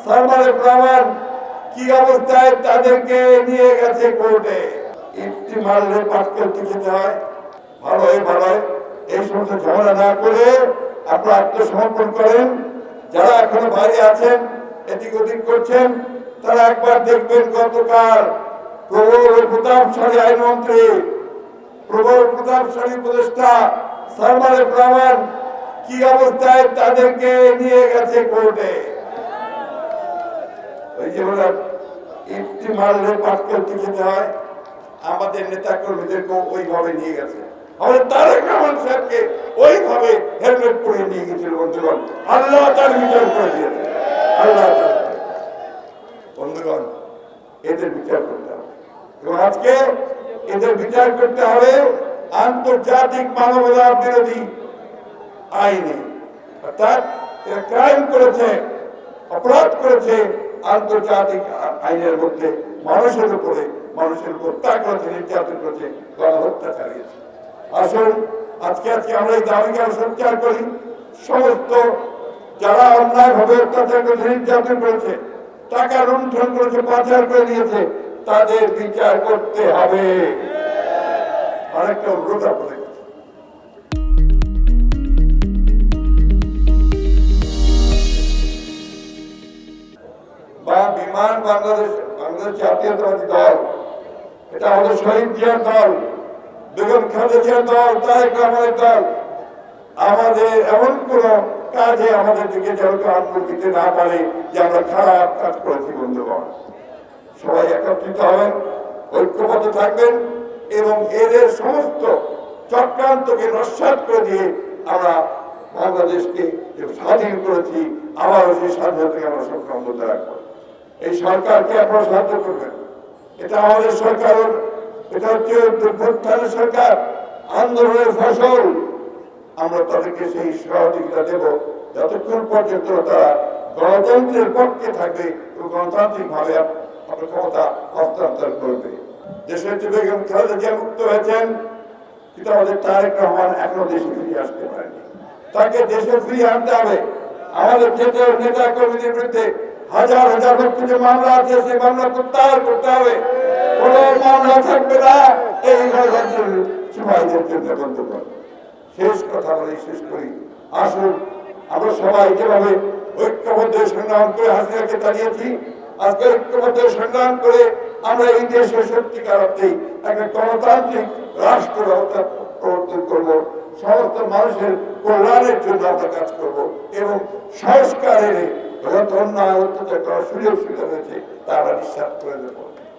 সালমান রহমান কি অবস্থায় তাদেরকে নিয়ে গেছে কোর্টে। ইটটি মারলে পাটকেল টিকে হয়। ভালো এই সমস্ত ঝামেলা না করে আপনারা আত্মসমর্পণ করেন। যারা এখনো বাইরে আছেন, এদিক ওদিক করছেন, তারা একবার দেখবেন গতকাল প্রবল প্রতাপশালী আইনমন্ত্রী, প্রবল প্রতাপশালী উপদেষ্টা সালমান রহমান কি অবস্থায় তাদেরকে নিয়ে গেছে কোর্টে। ওই যে বলে ইটটি মারলে পাটকেল টিকে হয়, আমাদের নেতা কর্মীদেরকেও ওইভাবে নিয়ে গেছে। আমাদের তারেক রহমান সাহেবকে ওইভাবে হেলমেট পরে নিয়ে গেছিল। বন্ধুগণ, আল্লাহ তার বিচার করে দিয়েছে। আল্লাহ বন্ধুগণ, এদের বিচার করতে হবে এবং আজকে এদের বিচার করতে হবে আন্তর্জাতিক মানবাধিকার বিরোধী আইনে। অর্থাৎ এরা ক্রাইম করেছে, অপরাধ করেছে আন্তর্জাতিক আইনের মধ্যে। মানুষের উপর হত্যা করেছে, নির্যাতন করেছে, গণহত্যা চালিয়েছে। আসুন আজকে আমরা এই দাবিকে সোচ্চার করি। সমস্ত যারা অন্যায়ভাবে অত্যাচার করেছে, নির্যাতন করেছে, টাকা লুণ্ঠন করেছে, পাচার করে নিয়েছে, তাদের বিচার করতে হবে। আরেকটা অনুরোধ আপনাদের বিমান বাংলাদেশ জাতীয়তাবাদী দল, এটা আমাদের শহীদ জিয়ার দল, বেগম খালেদা জিয়ার দল, তারেক রহমানের দল। আমাদের এমন কোন কাজে আমাদের দিকে যেন আঙ্গুল দিতে না পারে যে আমরা খারাপ কাজ করেছি। বন্ধুগণ, সবাই একত্রিত হবেন, ঐক্যবদ্ধ থাকবেন এবং এদের সমস্ত চক্রান্তকে নস্যাৎ করে দিয়ে আমরা বাংলাদেশকে স্বাধীন করেছি। আবারও সেই স্বাধীনতাকে আমরা সক্ষম করতে রাখবো। এই সরকারকে আপনারা সাহায্য করবেন। এটা আমাদের সরকার, এটা হচ্ছে দুর্ভোত্থানের সরকার, আন্দোলনের ফসল। আমরা তাদেরকে সেই সহযোগিতা দেব যতক্ষণ পর্যন্ত তারা গণতন্ত্রের পক্ষে থাকবে এবং গণতান্ত্রিক ভাবে আপনার ক্ষমতা হস্তান্তর করবে। দেশের যে বেগম খালেদা জিয়া মুক্ত হয়েছেন, কিন্তু আমাদের তারেক রহমান এখনো দেশে ফিরে আসতে পারেনি। তাকে দেশে ফিরিয়ে আনতে হবে। আমাদের ক্ষেত্রে নেতা কর্মীদের বিরুদ্ধে হাজার হাজার লক্ষ যে মামলা আছে, সেই মামলা প্রত্যাহার করতে হবে। কোন মামলা থাকবে না এই গণতন্ত্রের সিপাহীদের জন্য। বন্ধুগণ, শেষ কথা বলে শেষ করি। আসুন আমরা সবাই যেভাবে ঐক্যবদ্ধ সংগ্রাম করে হাসিনাকে তাড়িয়েছি, আজকে ঐক্যবদ্ধ সংগ্রাম করে আমরা এই দেশের সত্যিকার অর্থে একটা গণতান্ত্রিক রাষ্ট্র ব্যবস্থা প্রবর্তন করবো। সমস্ত মানুষের কল্যাণের জন্য আমরা কাজ করব এবং সংস্কার এনে অন্যায় অত্যাচার করার সুযোগ সুবিধা রয়েছে তা আমরা নিঃশ্বাস করে দেবো।